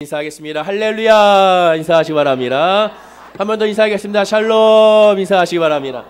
인사하겠습니다. 할렐루야 인사하시기 바랍니다. 한 번 더 인사하겠습니다. 샬롬 인사하시기 바랍니다.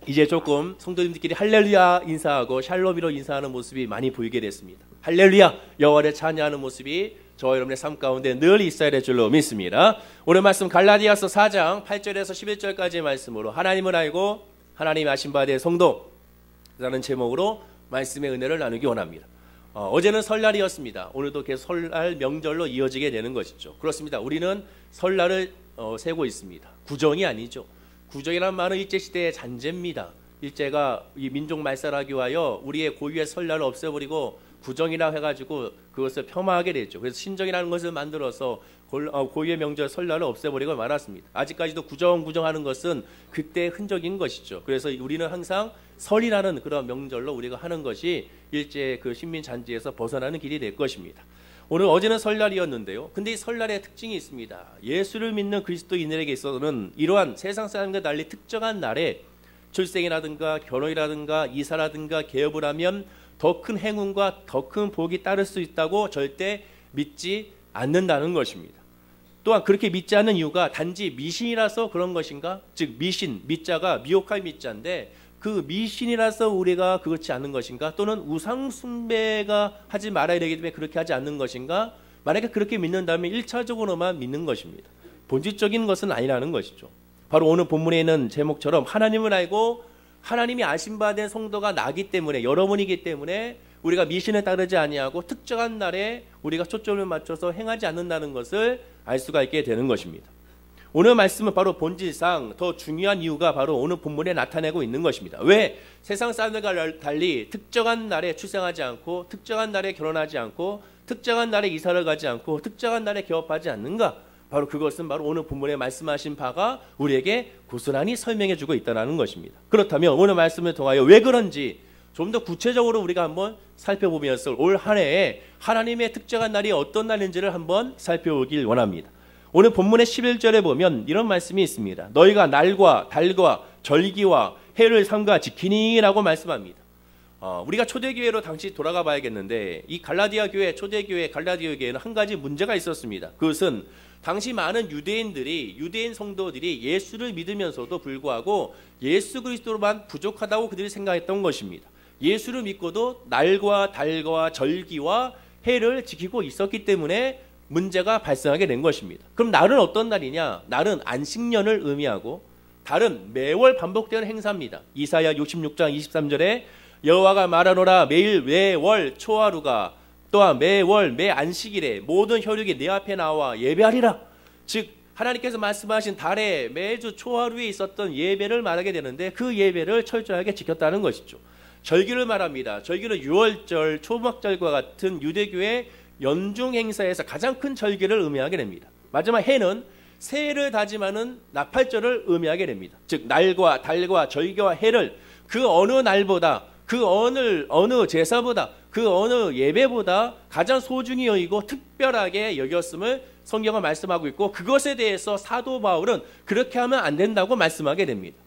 이제 조금 성도님들끼리 할렐루야 인사하고 샬롬이로 인사하는 모습이 많이 보이게 됐습니다. 할렐루야 여호와를 찬양하는 모습이 저와 여러분의 삶 가운데 늘 있어야 될 줄로 믿습니다. 오늘 말씀 갈라디아서 4장 8절에서 11절까지의 말씀으로 하나님을 알고 하나님이 아신 바에 대해 성도라는 제목으로 말씀의 은혜를 나누기 원합니다. 어제는 설날이었습니다. 오늘도 계속 설날 명절로 이어지게 되는 것이죠. 그렇습니다. 우리는 설날을 세고 있습니다. 구정이 아니죠. 구정이라는 말은 일제시대의 잔재입니다. 일제가 이 민족 말살하기 위하여 우리의 고유의 설날을 없애버리고 구정이라 해가지고 그것을 폄하하게 됐죠. 그래서 신정이라는 것을 만들어서 고유의 명절 설날을 없애버리고 말았습니다. 아직까지도 구정하는 것은 그때의 흔적인 것이죠. 그래서 우리는 항상 설이라는 그런 명절로 우리가 하는 것이 일제 그 식민 잔지에서 벗어나는 길이 될 것입니다. 어제는 설날이었는데요. 근데 이 설날의 특징이 있습니다. 예수를 믿는 그리스도인들에게 있어서는 이러한 세상 사람과 달리 특정한 날에 출생이라든가 결혼이라든가 이사라든가 개업을 하면 더 큰 행운과 더 큰 복이 따를 수 있다고 절대 믿지 않는다는 것입니다. 또한 그렇게 믿지 않는 이유가 단지 미신이라서 그런 것인가? 즉 미신, 미자가 미혹할 미자인데 그 미신이라서 우리가 그렇지 않는 것인가? 또는 우상 숭배가 하지 말아야 되기 때문에 그렇게 하지 않는 것인가? 만약에 그렇게 믿는다면 1차적으로만 믿는 것입니다. 본질적인 것은 아니라는 것이죠. 바로 오늘 본문에 있는 제목처럼 하나님을 알고 하나님이 아신 바 된 성도가 나기 때문에 여러분이기 때문에 우리가 미신에 따르지 아니하고 특정한 날에 우리가 초점을 맞춰서 행하지 않는다는 것을 알 수가 있게 되는 것입니다. 오늘 말씀은 바로 본질상 더 중요한 이유가 바로 오늘 본문에 나타내고 있는 것입니다. 왜 세상 사람들과 달리 특정한 날에 출생하지 않고 특정한 날에 결혼하지 않고 특정한 날에 이사를 가지 않고 특정한 날에 개업하지 않는가? 바로 그것은 바로 오늘 본문에 말씀하신 바가 우리에게 고스란히 설명해 주고 있다는 것입니다. 그렇다면 오늘 말씀을 통하여 왜 그런지 좀 더 구체적으로 우리가 한번 살펴보면서 올 한 해에 하나님의 특정한 날이 어떤 날인지를 한번 살펴보길 원합니다. 오늘 본문의 11절에 보면 이런 말씀이 있습니다. 너희가 날과 달과 절기와 해를 삼가 지키니 라고 말씀합니다. 우리가 초대교회로 당시 돌아가 봐야겠는데 이 갈라디아 교회, 초대교회 갈라디아 교회는 한 가지 문제가 있었습니다. 그것은 당시 많은 유대인 성도들이 예수를 믿으면서도 불구하고 예수 그리스도로만 부족하다고 그들이 생각했던 것입니다. 예수를 믿고도 날과 달과 절기와 해를 지키고 있었기 때문에 문제가 발생하게 된 것입니다. 그럼 날은 어떤 날이냐? 날은 안식년을 의미하고 달은 매월 반복되는 행사입니다. 이사야 66장 23절에 여호와가 말하노라 매일 매월 초하루가 또한 매월 매 안식일에 모든 혈육이 내 앞에 나와 예배하리라. 즉 하나님께서 말씀하신 달에 매주 초하루에 있었던 예배를 말하게 되는데 그 예배를 철저하게 지켰다는 것이죠. 절기를 말합니다. 절기는 유월절, 초막절과 같은 유대교의 연중 행사에서 가장 큰 절기를 의미하게 됩니다. 마지막 해는 새해를 다짐하는 나팔절을 의미하게 됩니다. 즉 날과 달과 절기와 해를 그 어느 날보다 그 어느 제사보다 그 어느 예배보다 가장 소중히 여기고 특별하게 여겼음을 성경은 말씀하고 있고 그것에 대해서 사도 바울은 그렇게 하면 안 된다고 말씀하게 됩니다.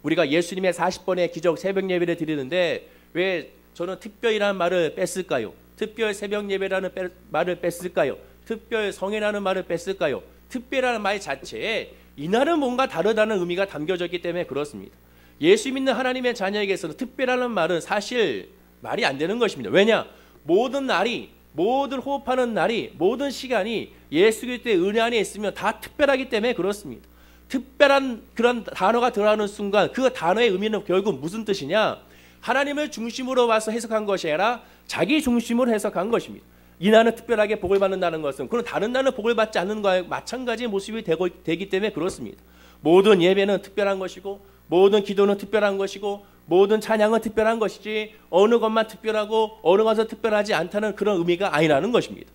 우리가 예수님의 40번의 기적 새벽 예배를 드리는데 왜 저는 특별이라는 말을 뺐을까요? 특별 새벽 예배라는 말을 뺐을까요? 특별 성회라는 말을 뺐을까요? 특별이라는 말 자체에 이날은 뭔가 다르다는 의미가 담겨져 있기 때문에 그렇습니다. 예수 믿는 하나님의 자녀에게서는 특별하는 말은 사실 말이 안 되는 것입니다. 왜냐? 모든 날이, 모든 호흡하는 날이, 모든 시간이 예수 그리스도의 은혜 안에 있으면 다 특별하기 때문에 그렇습니다. 특별한 그런 단어가 들어가는 순간 그 단어의 의미는 결국 무슨 뜻이냐? 하나님을 중심으로 봐서 해석한 것이 아니라 자기 중심으로 해석한 것입니다. 이 날은 특별하게 복을 받는다는 것은 그런 다른 날은 복을 받지 않는 것과 마찬가지의 모습이 되기 때문에 그렇습니다. 모든 예배는 특별한 것이고 모든 기도는 특별한 것이고 모든 찬양은 특별한 것이지 어느 것만 특별하고 어느 것은 특별하지 않다는 그런 의미가 아니라는 것입니다.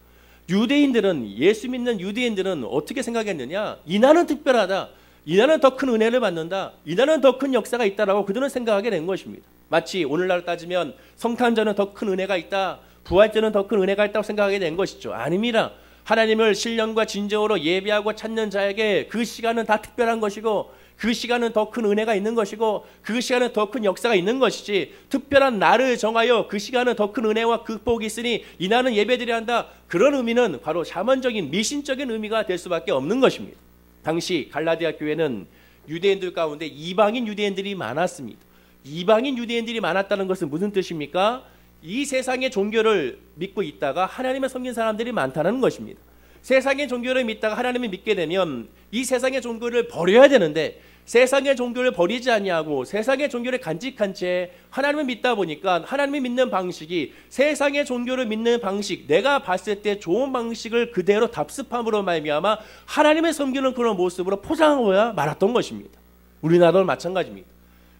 유대인들은 예수 믿는 유대인들은 어떻게 생각했느냐? 이날은 특별하다. 이날은 더 큰 은혜를 받는다. 이날은 더 큰 역사가 있다라고 그들은 생각하게 된 것입니다. 마치 오늘날 따지면 성탄절은 더 큰 은혜가 있다. 부활절은 더 큰 은혜가 있다고 생각하게 된 것이죠. 아닙니다. 하나님을 신령과 진정으로 예배하고 찾는 자에게 그 시간은 다 특별한 것이고 그 시간은 더 큰 은혜가 있는 것이고 그 시간은 더 큰 역사가 있는 것이지, 특별한 날을 정하여 그 시간은 더 큰 은혜와 극복이 있으니 이날은 예배드려야 한다, 그런 의미는 바로 샤먼적인 미신적인 의미가 될 수밖에 없는 것입니다. 당시 갈라디아 교회는 유대인들 가운데 이방인 유대인들이 많았습니다. 이방인 유대인들이 많았다는 것은 무슨 뜻입니까? 이 세상의 종교를 믿고 있다가 하나님을 섬긴 사람들이 많다는 것입니다. 세상의 종교를 믿다가 하나님을 믿게 되면 이 세상의 종교를 버려야 되는데, 세상의 종교를 버리지 아니하고 세상의 종교를 간직한 채 하나님을 믿다 보니까 하나님을 믿는 방식이 세상의 종교를 믿는 방식, 내가 봤을 때 좋은 방식을 그대로 답습함으로 말미암아 하나님을 섬기는 그런 모습으로 포장하고야 말았던 것입니다. 우리나라도 마찬가지입니다.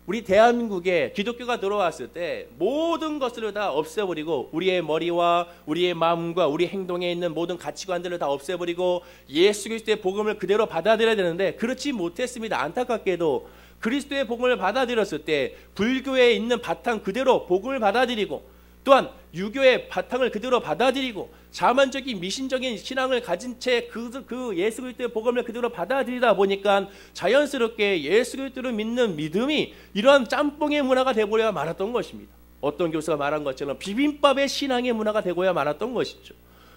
우리 대한민국에 기독교가 들어왔을 때 모든 것을 다 없애버리고 우리의 머리와 우리의 마음과 우리 행동에 있는 모든 가치관들을 다 없애버리고 예수 그리스도의 복음을 그대로 받아들여야 되는데 그렇지 못했습니다. 안타깝게도 그리스도의 복음을 받아들였을 때 불교에 있는 바탕 그대로 복음을 받아들이고, 또한 유교의 바탕을 그대로 받아들이고 자만적인 미신적인 신앙을 가진 채 그 예수 그리스도의 복음을 그대로 받아들이다 보니까 자연스럽게 예수 그리스도를 믿는 믿음이 이러한 짬뽕의 문화가 되고야 말았던 것입니다. 어떤 교수가 말한 것처럼 비빔밥의 신앙의 문화가 되고야 말았던 것이죠.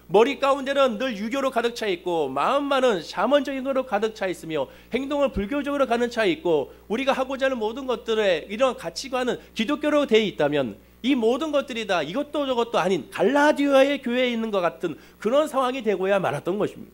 머리 가운데는 늘 유교로 가득 차 있고 마음만은 샤먼적인 것으로 가득 차 있으며 행동은 불교적으로 가득 차 있고 우리가 하고자 하는 모든 것들의 이런 가치관은 기독교로 되어 있다면 이 모든 것들이 다 이것도 저것도 아닌 갈라디아의 교회에 있는 것 같은 그런 상황이 되고야 말았던 것입니다.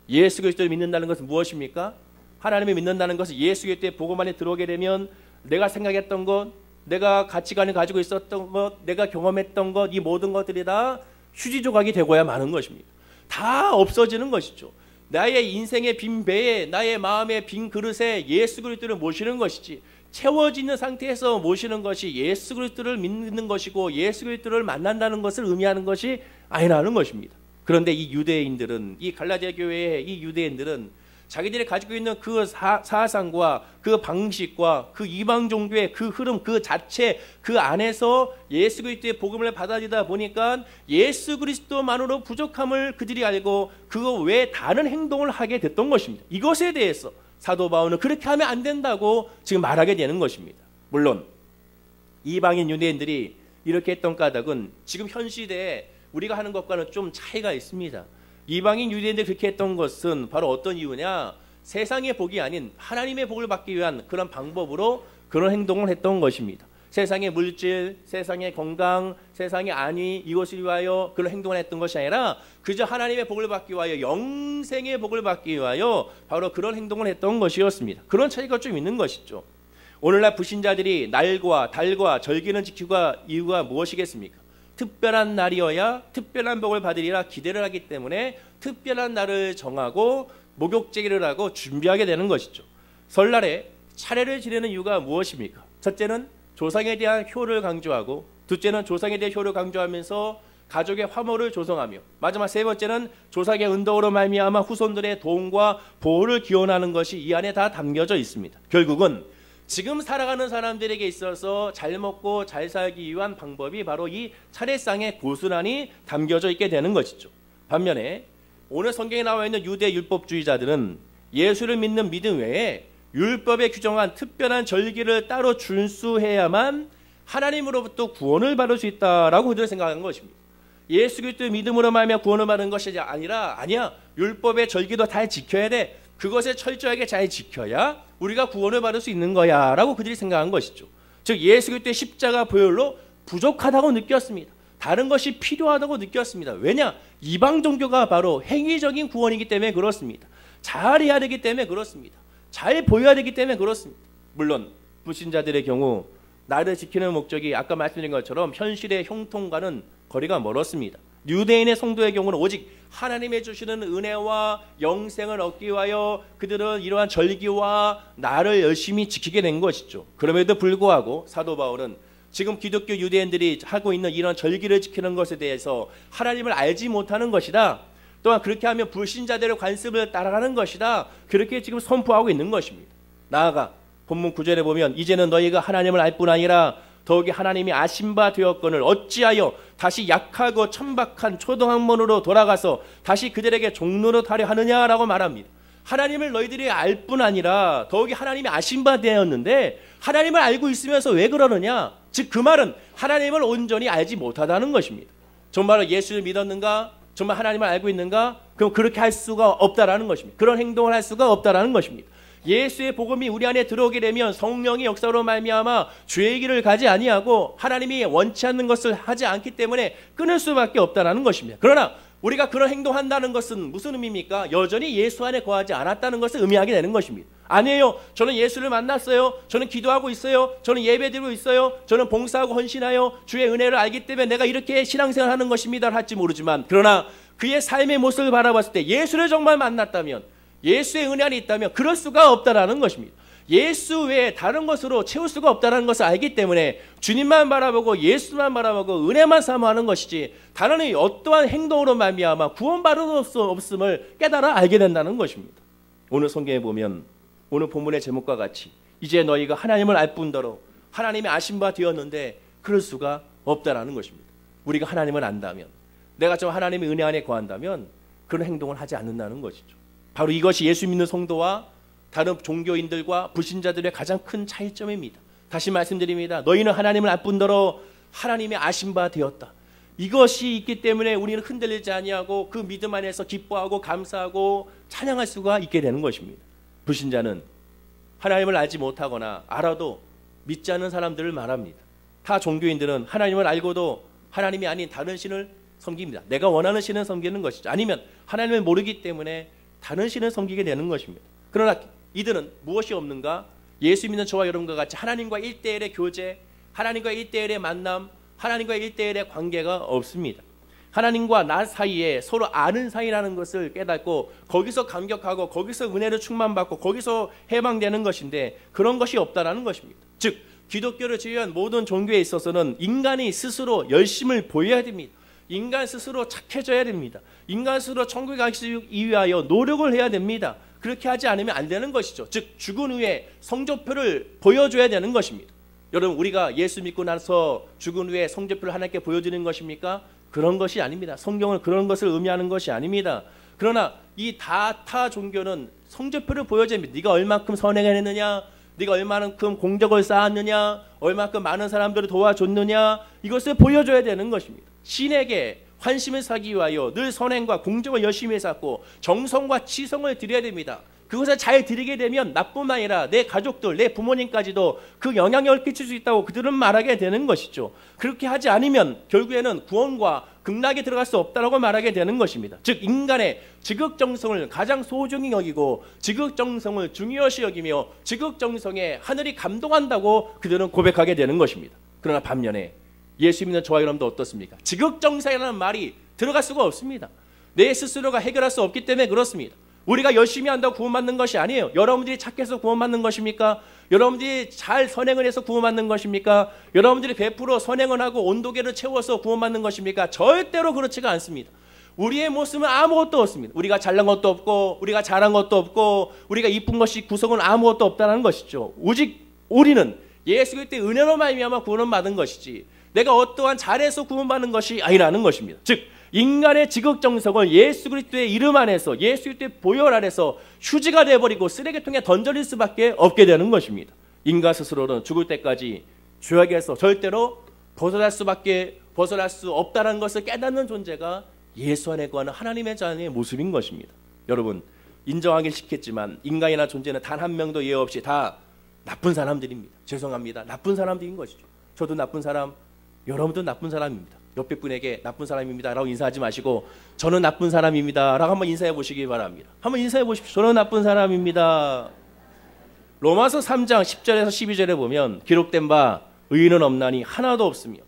예수 그리스도를 믿는다는 것은 무엇입니까? 하나님을 믿는다는 것은 예수 그리스도의 복음 안에 들어오게 되면 내가 생각했던 것, 내가 가치관을 가지고 있었던 것, 내가 경험했던 것, 이 모든 것들이 다 휴지 조각이 되고야 마는 것입니다. 다 없어지는 것이죠. 나의 인생의 빈 배에, 나의 마음의 빈 그릇에 예수 그리스도를 모시는 것이지, 채워지는 상태에서 모시는 것이 예수 그리스도를 믿는 것이고 예수 그리스도를 만난다는 것을 의미하는 것이 아니라는 것입니다. 그런데 이 유대인들은, 이 갈라디아 교회의 이 유대인들은 자기들이 가지고 있는 그 사상과 그 방식과 그 이방 종교의 그 흐름 그 자체 그 안에서 예수 그리스도의 복음을 받아들이다 보니까 예수 그리스도만으로 부족함을 그들이 알고 그거 외에 다른 행동을 하게 됐던 것입니다. 이것에 대해서 사도 바울은 그렇게 하면 안 된다고 지금 말하게 되는 것입니다. 물론 이방인 유대인들이 이렇게 했던 까닭은 지금 현 시대에 우리가 하는 것과는 좀 차이가 있습니다. 이방인 유대인들이 그렇게 했던 것은 바로 어떤 이유냐, 세상의 복이 아닌 하나님의 복을 받기 위한 그런 방법으로 그런 행동을 했던 것입니다. 세상의 물질, 세상의 건강, 세상의 안위, 이것을 위하여 그런 행동을 했던 것이 아니라 그저 하나님의 복을 받기 위하여, 영생의 복을 받기 위하여 바로 그런 행동을 했던 것이었습니다. 그런 차이가 좀 있는 것이죠. 오늘날 불신자들이 날과 달과 절기는 지키고 이유가 무엇이겠습니까? 특별한 날이어야 특별한 복을 받으리라 기대를 하기 때문에 특별한 날을 정하고 목욕제기를 하고 준비하게 되는 것이죠. 설날에 차례를 지내는 이유가 무엇입니까? 첫째는 조상에 대한 효를 강조하고, 둘째는 조상에 대한 효를 강조하면서 가족의 화목을 조성하며, 마지막 세 번째는 조상의 은덕으로 말미암아 후손들의 도움과 보호를 기원하는 것이 이 안에 다 담겨져 있습니다. 결국은 지금 살아가는 사람들에게 있어서 잘 먹고 잘 살기 위한 방법이 바로 이 차례상에 고스란히 담겨져 있게 되는 것이죠. 반면에 오늘 성경에 나와 있는 유대 율법주의자들은 예수를 믿는 믿음 외에 율법에 규정한 특별한 절기를 따로 준수해야만 하나님으로부터 구원을 받을 수 있다라고 그들은 생각하는 것입니다. 예수 그리스도의 믿음으로 말미암아 구원을 받는 것이 아니야, 율법의 절기도 다 지켜야 돼, 그것을 철저하게 잘 지켜야 우리가 구원을 받을 수 있는 거야 라고 그들이 생각한 것이죠. 즉 예수 그리스도의 십자가 보혈로 부족하다고 느꼈습니다. 다른 것이 필요하다고 느꼈습니다. 왜냐? 이방 종교가 바로 행위적인 구원이기 때문에 그렇습니다. 잘해야 되기 때문에 그렇습니다. 잘 보여야 되기 때문에 그렇습니다. 물론 불신자들의 경우 나를 지키는 목적이 아까 말씀드린 것처럼 현실의 형통과는 거리가 멀었습니다. 유대인의 성도의 경우는 오직 하나님의 주시는 은혜와 영생을 얻기 위하여 그들은 이러한 절기와 날을 열심히 지키게 된 것이죠. 그럼에도 불구하고 사도 바울은 지금 기독교 유대인들이 하고 있는 이런 절기를 지키는 것에 대해서 하나님을 알지 못하는 것이다, 또한 그렇게 하면 불신자들의 관습을 따라가는 것이다, 그렇게 지금 선포하고 있는 것입니다. 나아가 본문 9절에 보면 이제는 너희가 하나님을 알 뿐 아니라 더욱이 하나님이 아신 바 되었거늘 어찌하여 다시 약하고 천박한 초등학문으로 돌아가서 다시 그들에게 종노릇하려 하느냐라고 말합니다. 하나님을 너희들이 알 뿐 아니라 더욱이 하나님이 아신 바 되었는데 하나님을 알고 있으면서 왜 그러느냐? 즉 그 말은 하나님을 온전히 알지 못하다는 것입니다. 정말 예수를 믿었는가? 정말 하나님을 알고 있는가? 그럼 그렇게 할 수가 없다라는 것입니다. 그런 행동을 할 수가 없다라는 것입니다. 예수의 복음이 우리 안에 들어오게 되면 성령의 역사로 말미암아 죄의 길을 가지 아니하고 하나님이 원치 않는 것을 하지 않기 때문에 끊을 수밖에 없다라는 것입니다. 그러나 우리가 그런 행동한다는 것은 무슨 의미입니까? 여전히 예수 안에 거하지 않았다는 것을 의미하게 되는 것입니다. 아니에요. 저는 예수를 만났어요. 저는 기도하고 있어요. 저는 예배드리고 있어요. 저는 봉사하고 헌신하여 주의 은혜를 알기 때문에 내가 이렇게 신앙생활 하는 것입니다 할지 모르지만, 그러나 그의 삶의 모습을 바라봤을 때 예수를 정말 만났다면, 예수의 은혜 안에 있다면 그럴 수가 없다라는 것입니다. 예수 외에 다른 것으로 채울 수가 없다는 것을 알기 때문에 주님만 바라보고 예수만 바라보고 은혜만 사모하는 것이지 다른 어떠한 행동으로 말미암아 구원받을 수 없음을 깨달아 알게 된다는 것입니다. 오늘 성경에 보면 오늘 본문의 제목과 같이 이제 너희가 하나님을 알 뿐더러 하나님의 아신 바 되었는데 그럴 수가 없다라는 것입니다. 우리가 하나님을 안다면, 내가 저 하나님의 은혜 안에 거한다면 그런 행동을 하지 않는다는 것이죠. 바로 이것이 예수 믿는 성도와 다른 종교인들과 불신자들의 가장 큰 차이점입니다. 다시 말씀드립니다. 너희는 하나님을 알 뿐더러 하나님의 아신 바 되었다. 이것이 있기 때문에 우리는 흔들리지 아니하고 그 믿음 안에서 기뻐하고 감사하고 찬양할 수가 있게 되는 것입니다. 불신자는 하나님을 알지 못하거나 알아도 믿지 않는 사람들을 말합니다. 타 종교인들은 하나님을 알고도 하나님이 아닌 다른 신을 섬깁니다. 내가 원하는 신을 섬기는 것이죠. 아니면 하나님을 모르기 때문에 다른 신을 섬기게 되는 것입니다. 그러나 이들은 무엇이 없는가? 예수 믿는 저와 여러분과 같이 하나님과 1대1의 교제, 하나님과 1대1의 만남, 하나님과 1대1의 관계가 없습니다. 하나님과 나 사이에 서로 아는 사이라는 것을 깨닫고 거기서 감격하고 거기서 은혜를 충만받고 거기서 해방되는 것인데 그런 것이 없다라는 것입니다. 즉 기독교를 제외한 모든 종교에 있어서는 인간이 스스로 열심을 보여야 됩니다. 인간 스스로 착해져야 됩니다. 인간 스스로 천국에 가기 위하여 노력을 해야 됩니다. 그렇게 하지 않으면 안 되는 것이죠. 즉 죽은 후에 성적표를 보여줘야 되는 것입니다. 여러분, 우리가 예수 믿고 나서 죽은 후에 성적표를 하나님께 보여드리는 것입니까? 그런 것이 아닙니다. 성경은 그런 것을 의미하는 것이 아닙니다. 그러나 이 타 종교는 성적표를 보여줍니다. 네가 얼마큼 선행을 했느냐, 네가 얼마만큼 공적을 쌓았느냐, 얼마큼 많은 사람들을 도와줬느냐, 이것을 보여줘야 되는 것입니다. 신에게 환심을 사기 위하여 늘 선행과 공적을 열심히 쌓고 정성과 치성을 드려야 됩니다. 그것을 잘 드리게 되면 나뿐만 아니라 내 가족들, 내 부모님까지도 그 영향력을 끼칠 수 있다고 그들은 말하게 되는 것이죠. 그렇게 하지 않으면 결국에는 구원과 극락에 들어갈 수 없다고 말하게 되는 것입니다. 즉 인간의 지극정성을 가장 소중히 여기고 지극정성을 중요시 여기며 지극정성에 하늘이 감동한다고 그들은 고백하게 되는 것입니다. 그러나 반면에 예수 믿는 저와 여러분도 어떻습니까? 지극정성이라는 말이 들어갈 수가 없습니다. 내 스스로가 해결할 수 없기 때문에 그렇습니다. 우리가 열심히 한다고 구원받는 것이 아니에요. 여러분들이 착해서 구원받는 것입니까? 여러분들이 잘 선행을 해서 구원받는 것입니까? 여러분들이 100% 선행을 하고 온도계를 채워서 구원받는 것입니까? 절대로 그렇지가 않습니다. 우리의 모습은 아무것도 없습니다. 우리가 잘난 것도 없고 우리가 잘한 것도 없고 우리가 이쁜 것이 구성은 아무것도 없다는 것이죠. 오직 우리는 예수 그리스도의 은혜로 말미암아 구원을 받은 것이지 내가 어떠한 잘해서 구원받는 것이 아니라는 것입니다. 즉 인간의 지극정성을 예수 그리스도의 이름 안에서 예수 그리스도의 보혈 안에서 휴지가 되어버리고 쓰레기통에 던져질 수밖에 없게 되는 것입니다. 인간 스스로는 죽을 때까지 죄악에서 절대로 벗어날 수 없다는 것을 깨닫는 존재가 예수 안에 거하는 하나님의 자녀의 모습인 것입니다. 여러분, 인정하기 싫겠지만 인간이나 존재는 단 한 명도 예외 없이 다 나쁜 사람들입니다. 죄송합니다. 나쁜 사람들인 것이죠. 저도 나쁜 사람, 여러분도 나쁜 사람입니다. 옆에 분에게 나쁜 사람입니다 라고 인사하지 마시고 저는 나쁜 사람입니다 라고 한번 인사해 보시기 바랍니다. 한번 인사해 보십시오. 저는 나쁜 사람입니다. 로마서 3장 10절에서 12절에 보면 기록된 바 의인은 없나니 하나도 없으며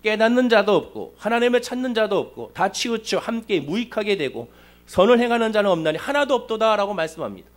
깨닫는 자도 없고 하나님을 찾는 자도 없고 다 치우쳐 함께 무익하게 되고 선을 행하는 자는 없나니 하나도 없도다 라고 말씀합니다.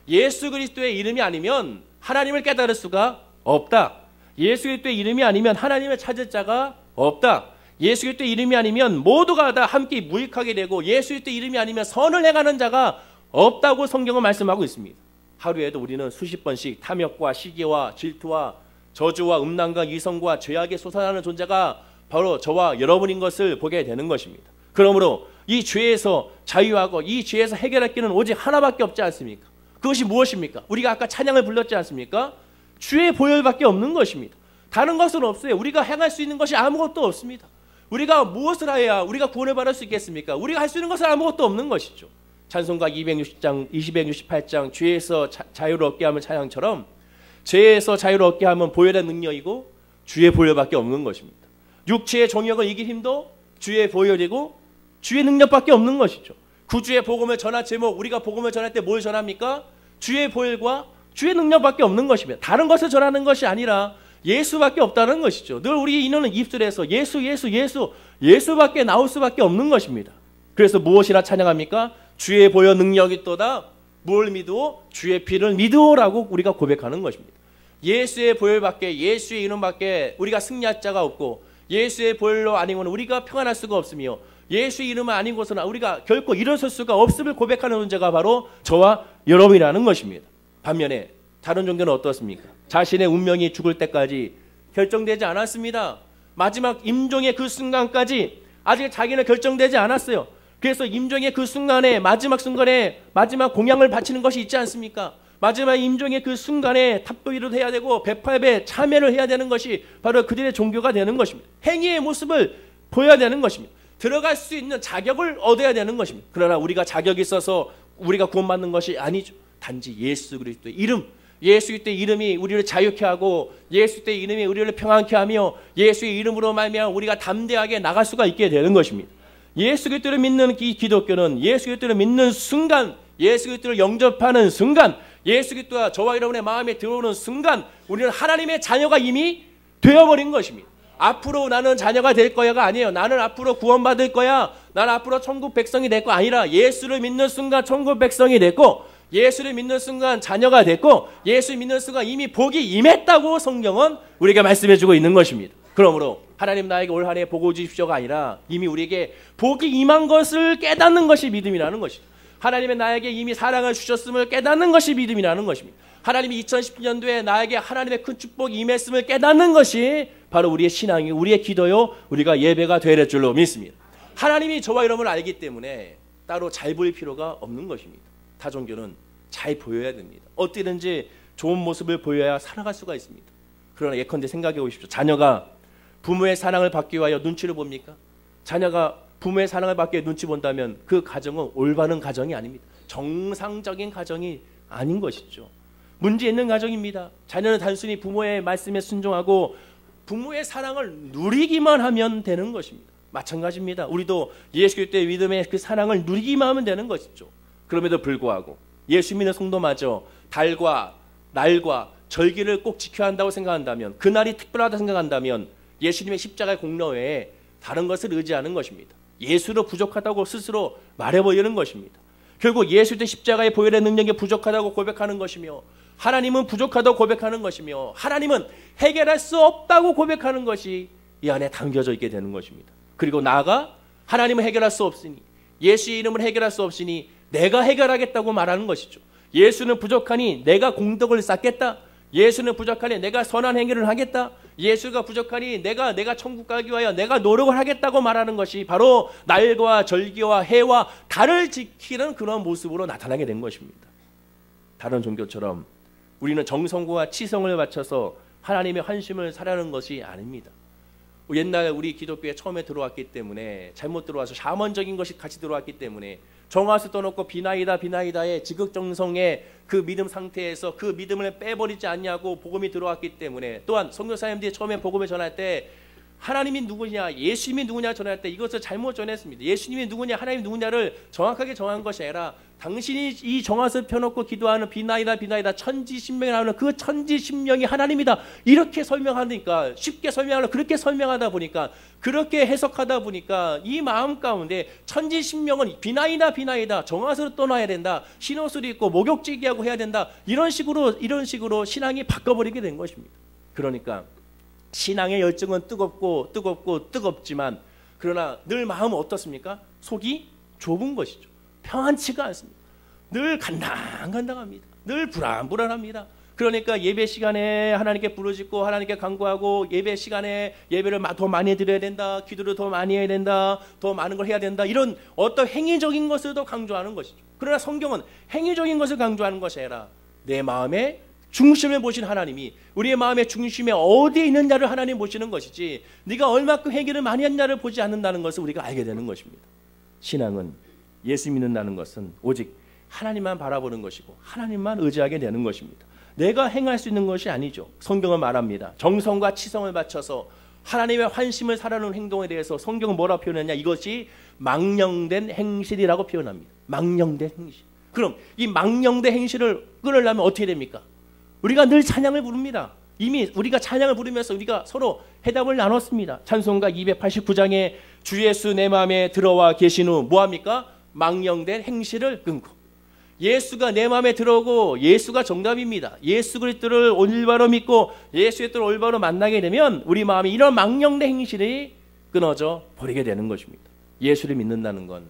예수 그리스도의 이름이 아니면 하나님을 깨달을 수가 없다. 예수 그리스도의 이름이 아니면 하나님을 찾을 자가 없다. 예수 그리스도의 이름이 아니면 모두가 다 함께 무익하게 되고 예수 그리스도의 이름이 아니면 선을 행하는 자가 없다고 성경은 말씀하고 있습니다. 하루에도 우리는 수십 번씩 탐욕과 시기와 질투와 저주와 음란과 이성과 죄악에 솟아나는 존재가 바로 저와 여러분인 것을 보게 되는 것입니다. 그러므로 이 죄에서 자유하고 이 죄에서 해결할 길은 오직 하나밖에 없지 않습니까? 그것이 무엇입니까? 우리가 아까 찬양을 불렀지 않습니까? 주의 보혈밖에 없는 것입니다. 다른 것은 없어요. 우리가 행할 수 있는 것이 아무것도 없습니다. 우리가 무엇을 해야 우리가 구원을 받을 수 있겠습니까? 우리가 할 수 있는 것은 아무것도 없는 것이죠. 찬송가 268장 죄에서 자유를 얻게 하면 찬양처럼 죄에서 자유를 얻게 하면 보혈의 능력이고 주의 보혈밖에 없는 것입니다. 육체의 정욕을 이길 힘도 주의 보혈이고 주의 능력밖에 없는 것이죠. 구주의 복음을 전할 제목, 우리가 복음을 전할 때 뭘 전합니까? 주의 보혈과 주의 능력밖에 없는 것입니다. 다른 것을 전하는 것이 아니라 예수밖에 없다는 것이죠. 늘 우리 인원은 입술에서 예수밖에 나올 수밖에 없는 것입니다. 그래서 무엇이라 찬양합니까? 주의 보혈 능력이 있도다. 뭘 믿어? 주의 피를 믿으라고 우리가 고백하는 것입니다. 예수의 보혈밖에, 예수의 이름밖에 우리가 승리할 자가 없고, 예수의 보혈로 아니고는 우리가 평안할 수가 없으며, 예수의 이름은 아닌 곳은 우리가 결코 일어설 수가 없음을 고백하는 존재가 바로 저와 여러분이라는 것입니다. 반면에 다른 종교는 어떻습니까? 자신의 운명이 죽을 때까지 결정되지 않았습니다. 마지막 임종의 그 순간까지 아직 자기는 결정되지 않았어요. 그래서 임종의 그 순간에, 마지막 순간에 마지막 공양을 바치는 것이 있지 않습니까? 마지막 임종의 그 순간에 탑도일을 해야 되고 108배 참회를 해야 되는 것이 바로 그들의 종교가 되는 것입니다. 행위의 모습을 보여야 되는 것입니다. 들어갈 수 있는 자격을 얻어야 되는 것입니다. 그러나 우리가 자격이 있어서 우리가 구원받는 것이 아니죠. 단지 예수 그리스도의 이름, 예수 그리스도의 이름이 우리를 자유케 하고 예수 그리스도의 이름이 우리를 평안케 하며 예수의 이름으로 말미암아 우리가 담대하게 나갈 수가 있게 되는 것입니다. 예수 그리스도를 믿는 기독교는 예수 그리스도를 믿는 순간, 예수 그리스도를 영접하는 순간, 예수 그리스도가 저와 여러분의 마음에 들어오는 순간 우리는 하나님의 자녀가 이미 되어버린 것입니다. 앞으로 나는 자녀가 될 거야가 아니에요. 나는 앞으로 구원받을 거야. 나는 앞으로 천국 백성이 될 거 아니라 예수를 믿는 순간 천국 백성이 됐고, 예수를 믿는 순간 자녀가 됐고, 예수를 믿는 순간 이미 복이 임했다고 성경은 우리에게 말씀해주고 있는 것입니다. 그러므로 하나님 나에게 올 한 해 복을 주십시오가 아니라 이미 우리에게 복이 임한 것을 깨닫는 것이 믿음이라는 것이죠. 하나님의 나에게 이미 사랑을 주셨음을 깨닫는 것이 믿음이라는 것입니다. 하나님이 2010년도에 나에게 하나님의 큰 축복이 임했음을 깨닫는 것이 바로 우리의 신앙이고 우리의 기도요, 우리가 예배가 되야 될 줄로 믿습니다. 하나님이 저와 여러분을 알기 때문에 따로 잘 보일 필요가 없는 것입니다. 타 종교는 잘 보여야 됩니다. 어떻게든지 좋은 모습을 보여야 살아갈 수가 있습니다. 그러나 예컨대 생각해 보십시오. 자녀가 부모의 사랑을 받기 위하여 눈치를 봅니까? 자녀가 부모의 사랑을 받기 위해 눈치 본다면 그 가정은 올바른 가정이 아닙니다. 정상적인 가정이 아닌 것이죠. 문제 있는 가정입니다. 자녀는 단순히 부모의 말씀에 순종하고 부모의 사랑을 누리기만 하면 되는 것입니다. 마찬가지입니다. 우리도 예수 그리스도의 믿음의 그 사랑을 누리기만 하면 되는 것이죠. 그럼에도 불구하고 예수 믿는 성도마저 달과 날과 절기를 꼭 지켜야 한다고 생각한다면, 그날이 특별하다고 생각한다면 예수님의 십자가의 공로 외에 다른 것을 의지하는 것입니다. 예수로 부족하다고 스스로 말해버리는 것입니다. 결국 예수의 십자가의 보혈의 능력이 부족하다고 고백하는 것이며, 하나님은 부족하다고 고백하는 것이며, 하나님은 해결할 수 없다고 고백하는 것이 이 안에 담겨져 있게 되는 것입니다. 그리고 나아가 하나님은 해결할 수 없으니, 예수의 이름을 해결할 수 없으니 내가 해결하겠다고 말하는 것이죠. 예수는 부족하니 내가 공덕을 쌓겠다. 예수는 부족하니 내가 선한 행위를 하겠다. 예수가 부족하니 내가 천국 가기 위하여 내가 노력을 하겠다고 말하는 것이 바로 날과 절기와 해와 달을 지키는 그런 모습으로 나타나게 된 것입니다. 다른 종교처럼 우리는 정성과 치성을 바쳐서 하나님의 환심을 사려는 것이 아닙니다. 옛날 우리 기독교에 처음에 들어왔기 때문에, 잘못 들어와서 샤먼적인 것이 같이 들어왔기 때문에 정화수 떠놓고 비나이다의 지극정성의 그 믿음 상태에서 그 믿음을 빼버리지 않냐고 복음이 들어왔기 때문에, 또한 선교사님들이 처음에 복음을 전할 때 하나님이 누구냐, 예수님이 누구냐 전할 때 이것을 잘못 전했습니다. 예수님이 누구냐, 하나님이 누구냐를 정확하게 정한 것이 아니라 당신이 이 정화수 펴놓고 기도하는 비나이다 천지신명이 나오는 그 천지신명이 하나님이다, 이렇게 설명하니까, 쉽게 설명하려 그렇게 설명하다 보니까, 그렇게 해석하다 보니까 이 마음 가운데 천지신명은 비나이다 정화수를 떠나야 된다, 신옷을 입고 목욕지기하고 해야 된다, 이런 식으로 신앙이 바꿔버리게 된 것입니다. 그러니까 신앙의 열정은 뜨겁지만 그러나 늘 마음은 어떻습니까? 속이 좁은 것이죠. 평안치가 않습니다. 늘 간당간당합니다. 늘 불안합니다. 그러니까 예배 시간에 하나님께 부르짖고 하나님께 간구하고 예배 시간에 예배를 더 많이 드려야 된다. 기도를 더 많이 해야 된다. 더 많은 걸 해야 된다. 이런 어떤 행위적인 것을 더 강조하는 것이죠. 그러나 성경은 행위적인 것을 강조하는 것이 아니라 내 마음의 중심을 보신 하나님이 우리의 마음의 중심에 어디에 있느냐를 하나님 보시는 것이지 네가 얼마큼 행위를 많이 했냐를 보지 않는다는 것을 우리가 알게 되는 것입니다. 신앙은 예수 믿는다는 것은 오직 하나님만 바라보는 것이고 하나님만 의지하게 되는 것입니다. 내가 행할 수 있는 것이 아니죠. 성경은 말합니다. 정성과 치성을 바쳐서 하나님의 환심을 사라는 행동에 대해서 성경은 뭐라 표현했냐? 이것이 망령된 행실이라고 표현합니다. 망령된 행실. 그럼 이 망령된 행실을 끊으려면 어떻게 됩니까? 우리가 늘 찬양을 부릅니다. 이미 우리가 찬양을 부르면서 우리가 서로 해답을 나눴습니다. 찬송가 289장에 주 예수 내 마음에 들어와 계신 후 뭐합니까? 망령된 행실을 끊고 예수가 내 마음에 들어오고 예수가 정답입니다. 예수 그리스도를 올바로 믿고 예수 그리스도를 올바로 만나게 되면 우리 마음이 이런 망령된 행실이 끊어져 버리게 되는 것입니다. 예수를 믿는다는 건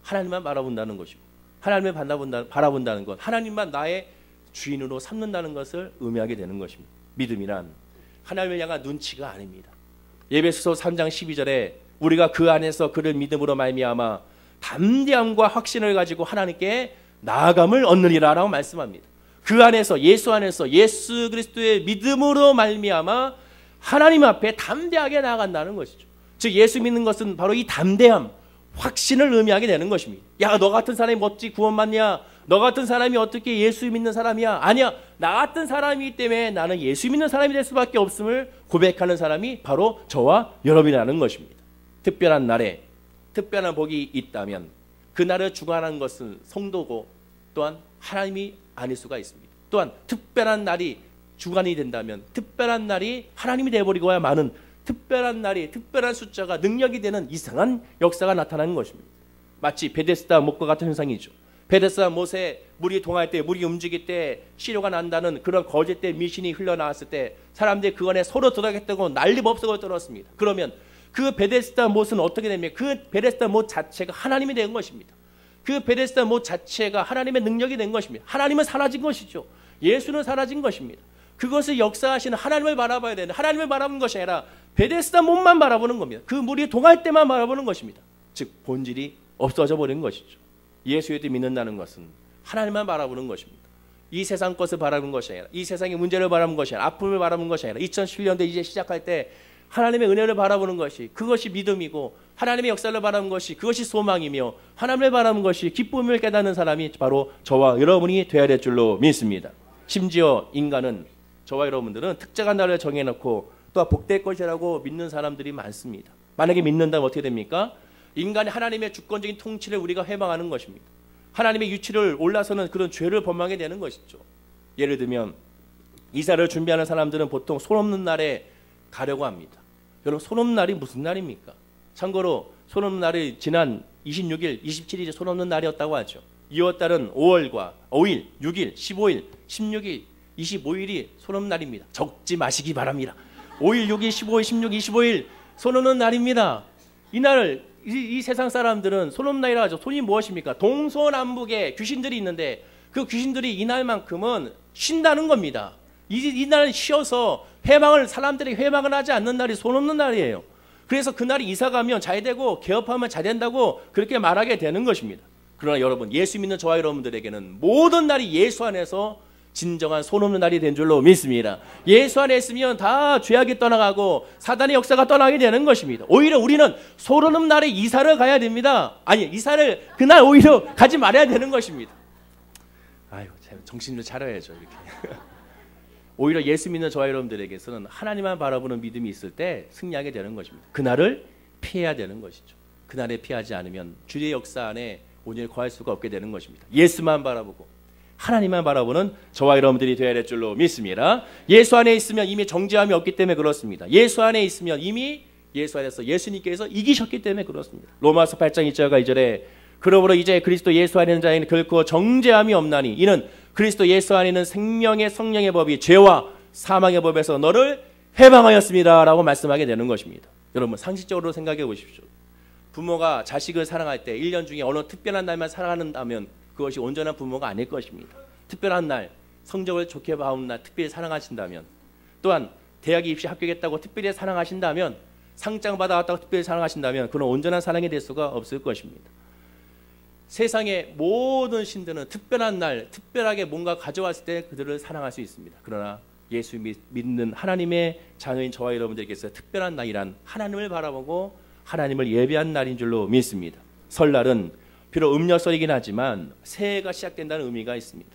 하나님만 바라본다는 것이고 하나님을 바라본다는 것 하나님만 나의 주인으로 삼는다는 것을 의미하게 되는 것입니다. 믿음이란 하나님을 향한 눈치가 아닙니다. 에베소서 3장 12절에 우리가 그 안에서 그를 믿음으로 말미암아 담대함과 확신을 가지고 하나님께 나아감을 얻느니라 라고 말씀합니다. 그 안에서 예수 그리스도의 믿음으로 말미암아 하나님 앞에 담대하게 나아간다는 것이죠. 즉 예수 믿는 것은 바로 이 담대함, 확신을 의미하게 되는 것입니다. 야, 너 같은 사람이 어찌 구원받냐? 너 같은 사람이 어떻게 예수 믿는 사람이야? 아니야, 나 같은 사람이기 때문에 나는 예수 믿는 사람이 될 수밖에 없음을 고백하는 사람이 바로 저와 여러분이라는 것입니다. 특별한 날에 특별한 복이 있다면 그날을 주관하는 것은 성도고 또한 하나님이 아닐 수가 있습니다. 또한 특별한 날이 주관이 된다면 특별한 날이 하나님이 되어버리고야 마는 특별한 날이 특별한 숫자가 능력이 되는 이상한 역사가 나타나는 것입니다. 마치 베데스다 못과 같은 현상이죠. 베데스다 못에 물이 동할 때 물이 움직일 때 시료가 난다는 그런 거짓된 미신이 흘러나왔을 때 사람들이 그 안에 서로 들어가겠다고 난리법석을 떨었습니다. 그러면 그 베데스다 못은 어떻게 됩니까? 그 베데스다 못 자체가 하나님이 된 것입니다. 그 베데스다 못 자체가 하나님의 능력이 된 것입니다. 하나님은 사라진 것이죠. 예수는 사라진 것입니다. 그것을 역사하시는 하나님을 바라봐야 되는데 하나님을 바라보는 것이 아니라 베데스다 못만 바라보는 겁니다. 그 물이 동할 때만 바라보는 것입니다. 즉 본질이 없어져 버린 것이죠. 예수를 믿는다는 것은 하나님만 바라보는 것입니다. 이 세상 것을 바라보는 것이 아니라 이 세상의 문제를 바라보는 것이 아니라 아픔을 바라보는 것이 아니라 2007년대 이제 시작할 때 하나님의 은혜를 바라보는 것이 그것이 믿음이고 하나님의 역사를 바라보는 것이 그것이 소망이며 하나님을 바라보는 것이 기쁨을 깨닫는 사람이 바로 저와 여러분이 되어야 될 줄로 믿습니다. 심지어 인간은 저와 여러분들은 특정한 날을 정해놓고 또 복될 것이라고 믿는 사람들이 많습니다. 만약에 믿는다면 어떻게 됩니까? 인간이 하나님의 주권적인 통치를 우리가 회방하는 것입니다. 하나님의 유치를 올라서는 그런 죄를 범하게 되는 것이죠. 예를 들면 이사를 준비하는 사람들은 보통 손 없는 날에 가려고 합니다. 여러분 손 없는 날이 무슨 날입니까? 참고로 손 없는 날이 지난 26일, 27일이 손 없는 날이었다고 하죠. 2월달은 5월과 5일, 6일, 15일, 16일, 25일이 손 없는 날입니다. 적지 마시기 바랍니다. 5일, 6일, 15일, 16일, 25일 손 없는 날입니다. 이 날을 이 세상 사람들은 손 없는 날이라 하죠. 손이 무엇입니까? 동서남북에 귀신들이 있는데 그 귀신들이 이날만큼은 쉰다는 겁니다. 이 날은 쉬어서 사람들이 회방을 하지 않는 날이 손 없는 날이에요. 그래서 그날이 이사 가면 잘 되고 개업하면 잘 된다고 그렇게 말하게 되는 것입니다. 그러나 여러분 예수 믿는 저와 여러분들에게는 모든 날이 예수 안에서 진정한 손 없는 날이 된 줄로 믿습니다. 예수 안에 있으면 다 죄악이 떠나가고 사단의 역사가 떠나게 되는 것입니다. 오히려 우리는 손 없는 날에 이사를 가야 됩니다. 아니 이사를 그날 오히려 가지 말아야 되는 것입니다. 아유 정신 좀 차려야죠 이렇게. 오히려 예수 믿는 저와 여러분들에게서는 하나님만 바라보는 믿음이 있을 때 승리하게 되는 것입니다. 그날을 피해야 되는 것이죠. 그날에 피하지 않으면 주의 역사 안에 온전히 거할 수가 없게 되는 것입니다. 예수만 바라보고 하나님만 바라보는 저와 여러분들이 되어야 될 줄로 믿습니다. 예수 안에 있으면 이미 정죄함이 없기 때문에 그렇습니다. 예수 안에 있으면 이미 예수 안에서 예수님께서 이기셨기 때문에 그렇습니다. 로마서 8장 1절과 2절에 그러므로 이제 그리스도 예수 안에 있는 자에는 결코 정죄함이 없나니 이는 그리스도 예수 안에 있는 생명의 성령의 법이 죄와 사망의 법에서 너를 해방하였습니다 라고 말씀하게 되는 것입니다. 여러분 상식적으로 생각해 보십시오. 부모가 자식을 사랑할 때 1년 중에 어느 특별한 날만 사랑한다면 그것이 온전한 부모가 아닐 것입니다. 특별한 날, 성적을 좋게 봐온나 특별히 사랑하신다면, 또한 대학 입시 합격했다고 특별히 사랑하신다면, 상장 받아왔다고 특별히 사랑하신다면 그는 온전한 사랑이 될 수가 없을 것입니다. 세상의 모든 신들은 특별한 날, 특별하게 뭔가 가져왔을 때 그들을 사랑할 수 있습니다. 그러나 예수 믿는 하나님의 자녀인 저와 여러분들께서 특별한 날이란 하나님을 바라보고 하나님을 예배한 날인 줄로 믿습니다. 설날은 비록 음력설이긴 하지만 새해가 시작된다는 의미가 있습니다.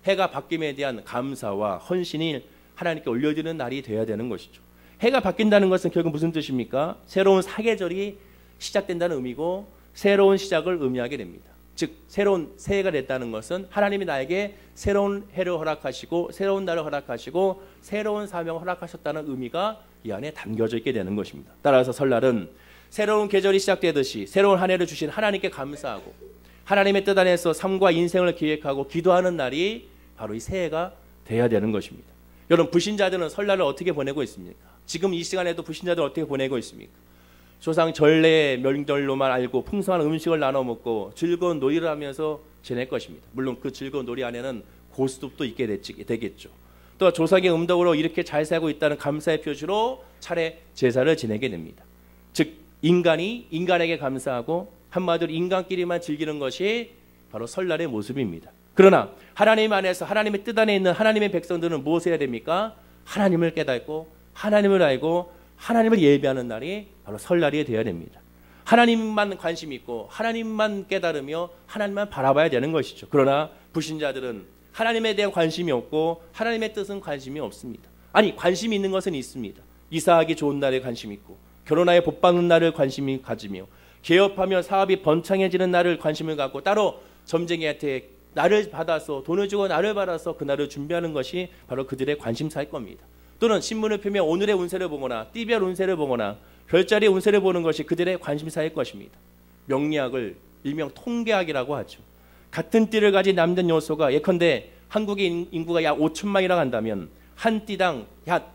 해가 바뀜에 대한 감사와 헌신이 하나님께 올려드리는 날이 되어야 되는 것이죠. 해가 바뀐다는 것은 결국 무슨 뜻입니까? 새로운 사계절이 시작된다는 의미고 새로운 시작을 의미하게 됩니다. 즉 새로운 새해가 됐다는 것은 하나님이 나에게 새로운 해를 허락하시고 새로운 날을 허락하시고 새로운 사명을 허락하셨다는 의미가 이 안에 담겨져 있게 되는 것입니다. 따라서 설날은 새로운 계절이 시작되듯이 새로운 한 해를 주신 하나님께 감사하고 하나님의 뜻 안에서 삶과 인생을 기획하고 기도하는 날이 바로 이 새해가 돼야 되는 것입니다. 여러분, 불신자들은 설날을 어떻게 보내고 있습니까? 지금 이 시간에도 불신자들 어떻게 보내고 있습니까? 조상 전례의 명절로만 알고 풍성한 음식을 나눠 먹고 즐거운 놀이를 하면서 지낼 것입니다. 물론 그 즐거운 놀이 안에는 고스톱도 있게 되겠죠. 또 조상의 음덕으로 이렇게 잘 살고 있다는 감사의 표시로 차례 제사를 지내게 됩니다. 즉 인간이 인간에게 감사하고 한마디로 인간끼리만 즐기는 것이 바로 설날의 모습입니다. 그러나 하나님 안에서 하나님의 뜻 안에 있는 하나님의 백성들은 무엇을 해야 됩니까? 하나님을 깨닫고 하나님을 알고 하나님을 예배하는 날이 바로 설날이 되어야 됩니다. 하나님만 관심 있고 하나님만 깨달으며 하나님만 바라봐야 되는 것이죠. 그러나 불신자들은 하나님에 대한 관심이 없고 하나님의 뜻은 관심이 없습니다. 아니, 관심이 있는 것은 있습니다. 이사하기 좋은 날에 관심 있고 결혼하여 복받는 날을 관심이 가지며 개업하며 사업이 번창해지는 날을 관심을 갖고 따로 점쟁이한테 나를 받아서 돈을 주고 나를 받아서 그 날을 준비하는 것이 바로 그들의 관심사일 겁니다. 또는 신문을 펴며 오늘의 운세를 보거나 띠별 운세를 보거나 별자리 운세를 보는 것이 그들의 관심사일 것입니다. 명리학을 일명 통계학이라고 하죠. 같은 띠를 가진 남녀노소가 예컨대 한국의 인구가 약 5천만이라고 한다면 한 띠당 약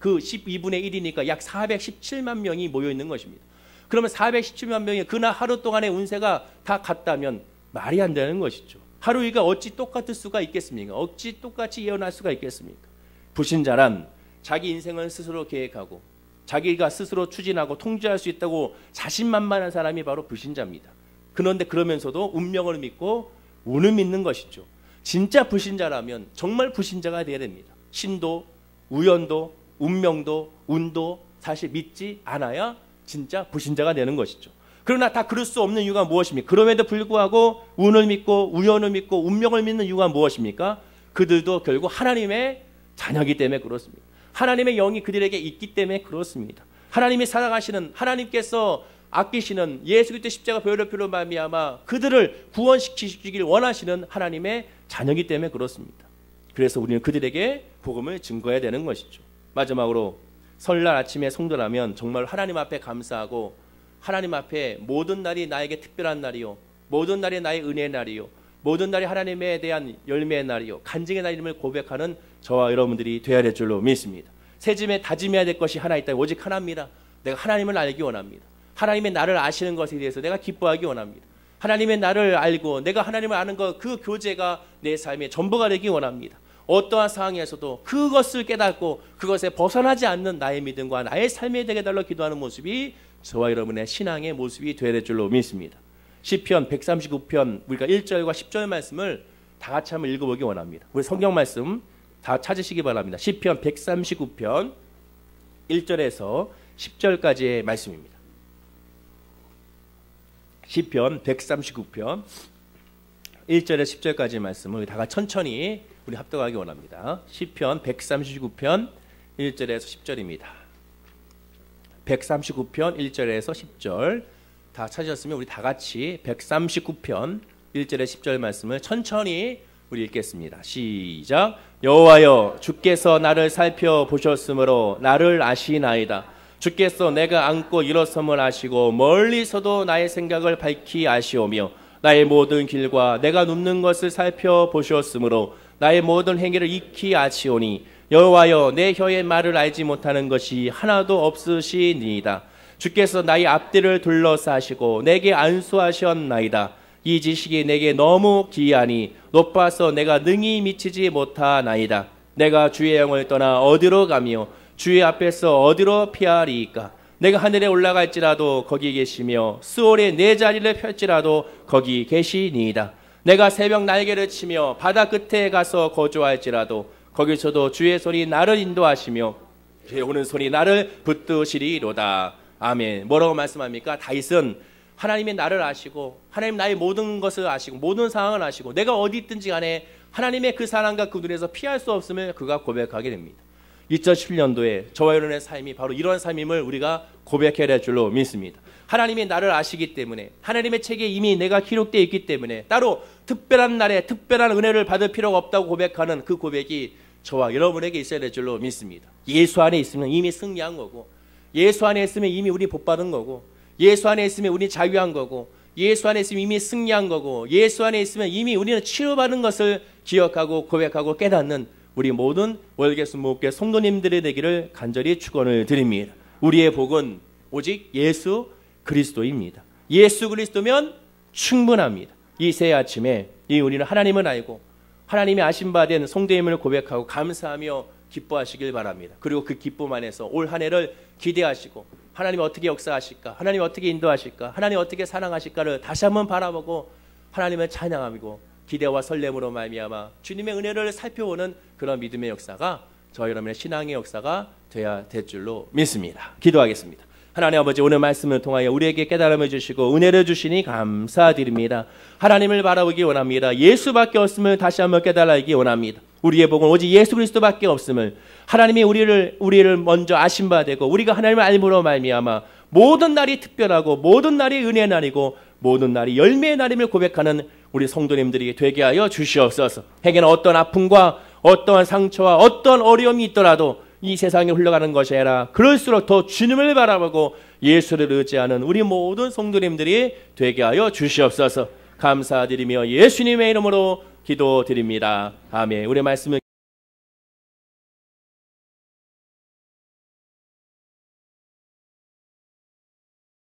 그 12분의 1이니까 약 417만 명이 모여 있는 것입니다. 그러면 417만 명이 그날 하루 동안의 운세가 다 같다면 말이 안 되는 것이죠. 하루 일과 어찌 똑같을 수가 있겠습니까? 어찌 똑같이 예언할 수가 있겠습니까? 불신자란 자기 인생을 스스로 계획하고 자기가 스스로 추진하고 통제할 수 있다고 자신만만한 사람이 바로 불신자입니다. 그런데 그러면서도 운명을 믿고 운을 믿는 것이죠. 진짜 불신자라면 정말 불신자가 되어야 됩니다. 신도, 우연도, 운명도, 운도 사실 믿지 않아야 진짜 불신자가 되는 것이죠. 그러나 다 그럴 수 없는 이유가 무엇입니까? 그럼에도 불구하고 운을 믿고 우연을 믿고 운명을 믿는 이유가 무엇입니까? 그들도 결국 하나님의 자녀이기 때문에 그렇습니다. 하나님의 영이 그들에게 있기 때문에 그렇습니다. 하나님이 사랑하시는 하나님께서 아끼시는 예수 그리스도의 십자가 보혈의 피로 말미암아 그들을 구원시키시길 원하시는 하나님의 자녀이기 때문에 그렇습니다. 그래서 우리는 그들에게 복음을 증거해야 되는 것이죠. 마지막으로 설날 아침에 성도라면 정말 하나님 앞에 감사하고 하나님 앞에 모든 날이 나에게 특별한 날이요, 모든 날이 나의 은혜의 날이요, 모든 날이 하나님에 대한 열매의 날이요, 간증의 날임을 고백하는 저와 여러분들이 되어야 될 줄로 믿습니다. 새짐에 다짐해야 될 것이 하나 있다. 오직 하나입니다. 내가 하나님을 알기 원합니다. 하나님의 나를 아시는 것에 대해서 내가 기뻐하기 원합니다. 하나님의 나를 알고 내가 하나님을 아는 것, 그 교제가 내 삶의 전부가 되기 원합니다. 어떠한 상황에서도 그것을 깨닫고 그것에 벗어나지 않는 나의 믿음과 나의 삶에 되게 달라 기도하는 모습이 저와 여러분의 신앙의 모습이 되어야 될 줄로 믿습니다. 시편 139편 우리가 1절과 10절 말씀을 다 같이 한번 읽어보기 원합니다. 우리 성경 말씀 다 찾으시기 바랍니다. 시편 139편 1절에서 10절까지의 말씀입니다. 시편 139편 1절에서 10절까지의 말씀을 다 같이 천천히 우리 합독하기 원합니다. 시편 139편 1절에서 10절입니다. 139편 1절에서 10절 다 찾으셨으면 우리 다 같이 139편 1절에 10절 말씀을 천천히 우리 읽겠습니다. 시작. 여호와여 주께서 나를 살펴보셨으므로 나를 아시나이다. 주께서 내가 앉고 일어섬을 아시고 멀리서도 나의 생각을 밝히 아시오며 나의 모든 길과 내가 눕는 것을 살펴보셨으므로 나의 모든 행위를 익히 아시오니 여호와여 내 혀의 말을 알지 못하는 것이 하나도 없으시니이다. 주께서 나의 앞뒤를 둘러싸시고 내게 안수하셨나이다. 이 지식이 내게 너무 기이하니 높아서 내가 능히 미치지 못하나이다. 내가 주의 영을 떠나 어디로 가며 주의 앞에서 어디로 피하리이까. 내가 하늘에 올라갈지라도 거기 계시며 스올에 내 자리를 펼지라도 거기 계시니이다. 내가 새벽 날개를 치며 바다 끝에 가서 거주할지라도 거기서도 주의 손이 나를 인도하시며 주의 오는 손이 나를 붙드시리로다. 아멘. 뭐라고 말씀합니까? 다윗은 하나님의 나를 아시고 하나님 나의 모든 것을 아시고 모든 상황을 아시고 내가 어디 있든지 간에 하나님의 그 사랑과 그 눈에서 피할 수 없음을 그가 고백하게 됩니다. 2017년도에 저와 여러분의 삶이 바로 이런 삶임을 우리가 고백해야 될 줄로 믿습니다. 하나님이 나를 아시기 때문에 하나님의 책에 이미 내가 기록되어 있기 때문에 따로 특별한 날에 특별한 은혜를 받을 필요가 없다고 고백하는 그 고백이 저와 여러분에게 있어야 될 줄로 믿습니다. 예수 안에 있으면 이미 승리한 거고, 예수 안에 있으면 이미 우리 복받은 거고, 예수 안에 있으면 우리 자유한 거고, 예수 안에 있으면 이미 승리한 거고, 예수 안에 있으면 이미 우리는 치유받은 것을 기억하고 고백하고 깨닫는 우리 모든 월계수 목회 성도님들의 되기를 간절히 축원을 드립니다. 우리의 복은 오직 예수 그리스도입니다. 예수 그리스도면 충분합니다. 이 새 아침에 우리는 하나님을 알고 하나님의 아신 바 된 성도임을 고백하고 감사하며 기뻐하시길 바랍니다. 그리고 그 기쁨 안에서 올 한 해를 기대하시고 하나님이 어떻게 역사하실까, 하나님이 어떻게 인도하실까, 하나님이 어떻게 사랑하실까를 다시 한번 바라보고 하나님을 찬양하고 기대와 설렘으로 말미암아 주님의 은혜를 살펴보는 그런 믿음의 역사가 저와 여러분의 신앙의 역사가 되어야 될 줄로 믿습니다. 기도하겠습니다. 하나님 아버지, 오늘 말씀을 통하여 우리에게 깨달음을 주시고 은혜를 주시니 감사드립니다. 하나님을 바라보기 원합니다. 예수밖에 없음을 다시 한번 깨달아기 원합니다. 우리의 복은 오직 예수 그리스도밖에 없음을, 하나님이 우리를 먼저 아신 바 되고 우리가 하나님을 알므로 말미암아 모든 날이 특별하고 모든 날이 은혜의 날이고 모든 날이 열매의 날임을 고백하는 우리 성도님들이 되게 하여 주시옵소서. 행에는 어떤 아픔과 어떠한 상처와 어떤 어려움이 있더라도 이 세상에 흘러가는 것이 아니라 그럴수록 더 주님을 바라보고 예수를 의지하는 우리 모든 성도님들이 되게 하여 주시옵소서. 감사드리며 예수님의 이름으로 기도드립니다. 아멘. 우리 말씀을